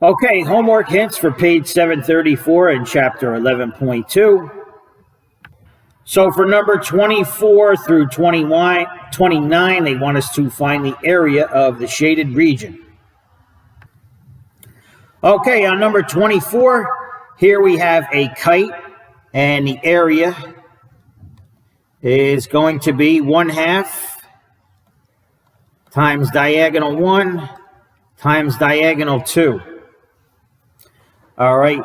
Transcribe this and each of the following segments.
Okay, homework hints for page 734 in chapter 11.2. So for number 24 through 29, they want us to find the area of the shaded region. Okay, on number 24, here we have a kite, and the area is going to be 1/2 times diagonal 1 times diagonal 2. All right,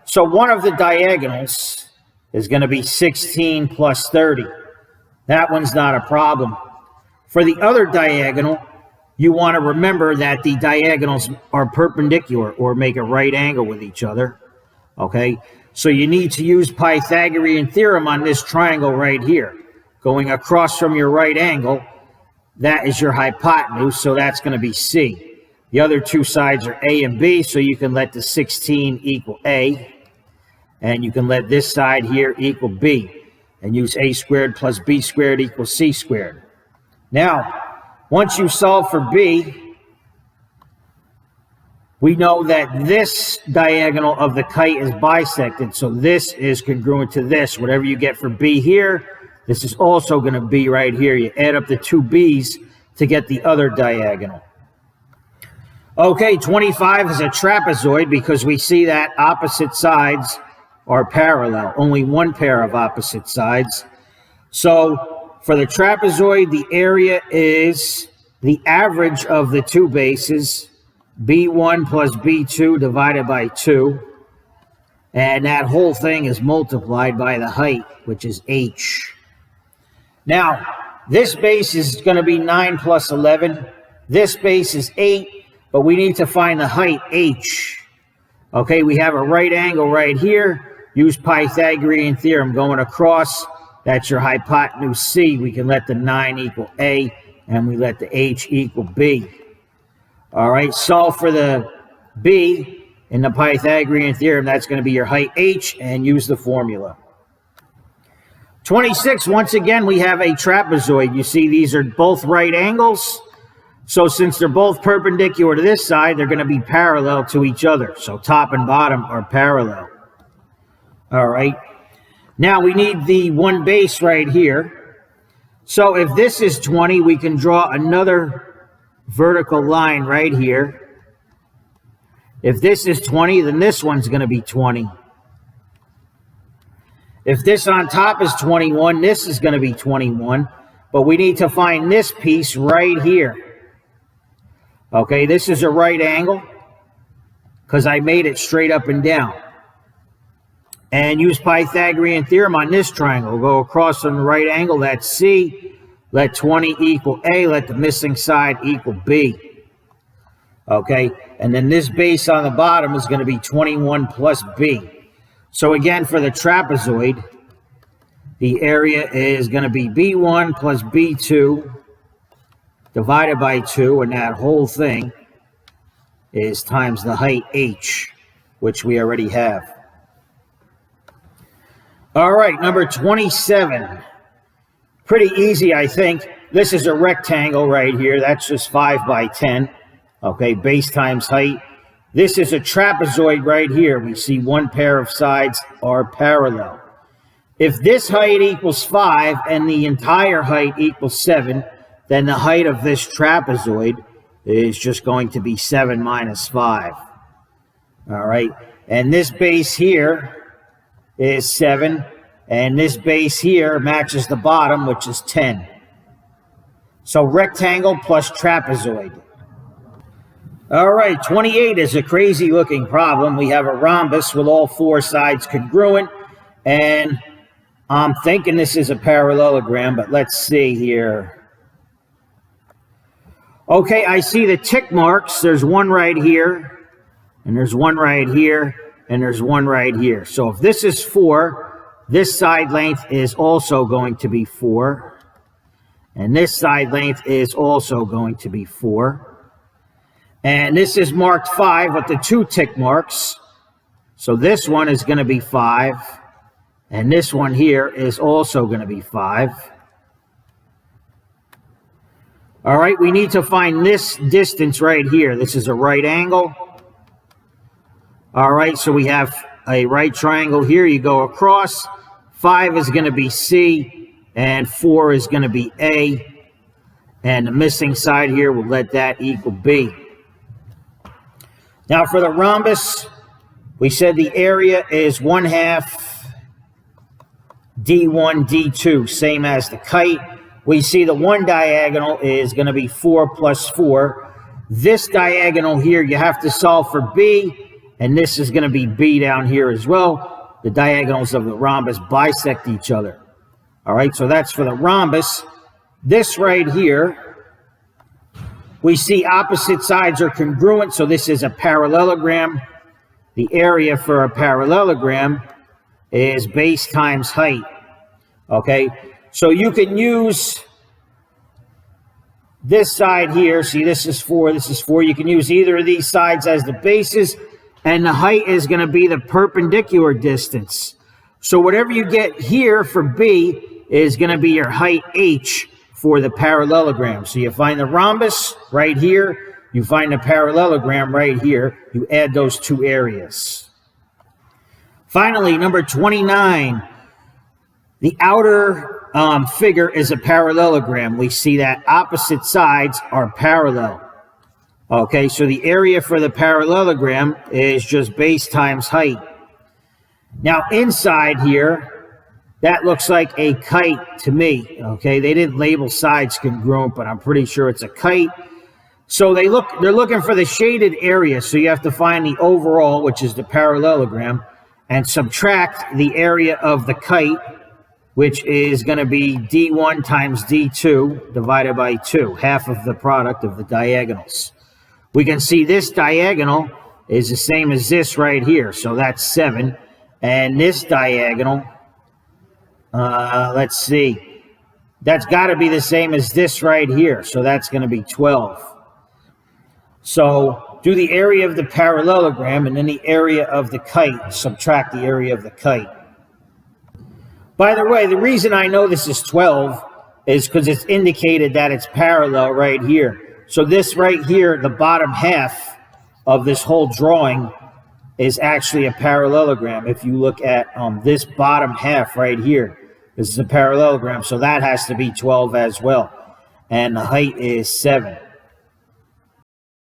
so one of the diagonals is going to be 16 plus 30. That one's not a problem. For the other diagonal, you want to remember that the diagonals are perpendicular or make a right angle with each other. Okay, so you need to use Pythagorean theorem on this triangle right here. Going across from your right angle, that is your hypotenuse, so that's going to be C. The other two sides are A and B, so you can let the 16 equal A, and you can let this side here equal B, and use A squared plus B squared equals C squared. Now, once you solve for B, we know that this diagonal of the kite is bisected, so this is congruent to this. Whatever you get for B here, this is also going to be right here. You add up the two B's to get the other diagonal. Okay, 25 is a trapezoid because we see that opposite sides are parallel, only one pair of opposite sides. So for the trapezoid, the area is the average of the two bases, B1 plus B2 divided by 2. And that whole thing is multiplied by the height, which is H. Now, this base is going to be 9 plus 11. This base is 8, but we need to find the height, H. Okay, we have a right angle right here. Use Pythagorean theorem going across. That's your hypotenuse C. We can let the 9 equal A, and we let the H equal B. All right, solve for the B in the Pythagorean theorem. That's going to be your height H, and use the formula. 26, once again, we have a trapezoid. You see these are both right angles. So since they're both perpendicular to this side, they're going to be parallel to each other. So top and bottom are parallel. All right. Now we need the one base right here. So if this is 20, we can draw another vertical line right here. If this is 20, then this one's going to be 20. If this on top is 21, this is going to be 21. But we need to find this piece right here. Okay, this is a right angle because I made it straight up and down. And use Pythagorean theorem on this triangle. Go across on the right angle, that's C. Let 20 equal A. Let the missing side equal B. Okay, and then this base on the bottom is going to be 21 plus B. So again, for the trapezoid, the area is going to be B1 plus B2 divided by 2, and that whole thing is times the height H, which we already have. All right, number 27. Pretty easy, I think. This is a rectangle right here. That's just 5 by 10. Okay, base times height. This is a trapezoid right here. We see one pair of sides are parallel. If this height equals 5 and the entire height equals 7, then the height of this trapezoid is just going to be 7 minus 5. All right, and this base here is 7, and this base here matches the bottom, which is 10. So rectangle plus trapezoid. All right, 28 is a crazy looking problem. We have a rhombus with all four sides congruent, and I'm thinking this is a parallelogram, but let's see here. Okay, I see the tick marks. There's one right here, and there's one right here, and there's one right here. So if this is 4, this side length is also going to be 4. And this side length is also going to be 4. And this is marked 5 with the 2 tick marks. So this one is going to be 5. And this one here is also going to be 5. All right, we need to find this distance right here. This is a right angle. All right, so we have a right triangle here. You go across. 5 is going to be C, and 4 is going to be A. And the missing side here, we'll let that equal B. Now for the rhombus, we said the area is 1/2 D1, D2, same as the kite. We see the one diagonal is going to be 4 plus 4. This diagonal here, you have to solve for B, and this is going to be B down here as well. The diagonals of the rhombus bisect each other. All right, so that's for the rhombus. This right here, we see opposite sides are congruent, so this is a parallelogram. The area for a parallelogram is base times height. Okay, so you can use this side here. See, this is 4, this is 4. You can use either of these sides as the bases, and the height is going to be the perpendicular distance. So whatever you get here for B is going to be your height H for the parallelogram. So you find the rhombus right here, you find the parallelogram right here, you add those two areas. Finally, number 29, the outer figure is a parallelogram. We see that opposite sides are parallel. Okay, so the area for the parallelogram is just base times height. Now inside here, that looks like a kite to me. Okay, they didn't label sides congruent, but I'm pretty sure it's a kite. So they're looking for the shaded area. So you have to find the overall, which is the parallelogram, and subtract the area of the kite, which is going to be D1 times D2 divided by 2, half of the product of the diagonals. We can see this diagonal is the same as this right here, so that's 7. And this diagonal, let's see, that's got to be the same as this right here, so that's going to be 12. So do the area of the parallelogram and then the area of the kite, subtract the area of the kite. By the way, the reason I know this is 12 is because it's indicated that it's parallel right here. So this right here, the bottom half of this whole drawing is actually a parallelogram. If you look at this bottom half right here, this is a parallelogram, so that has to be 12 as well. And the height is 7.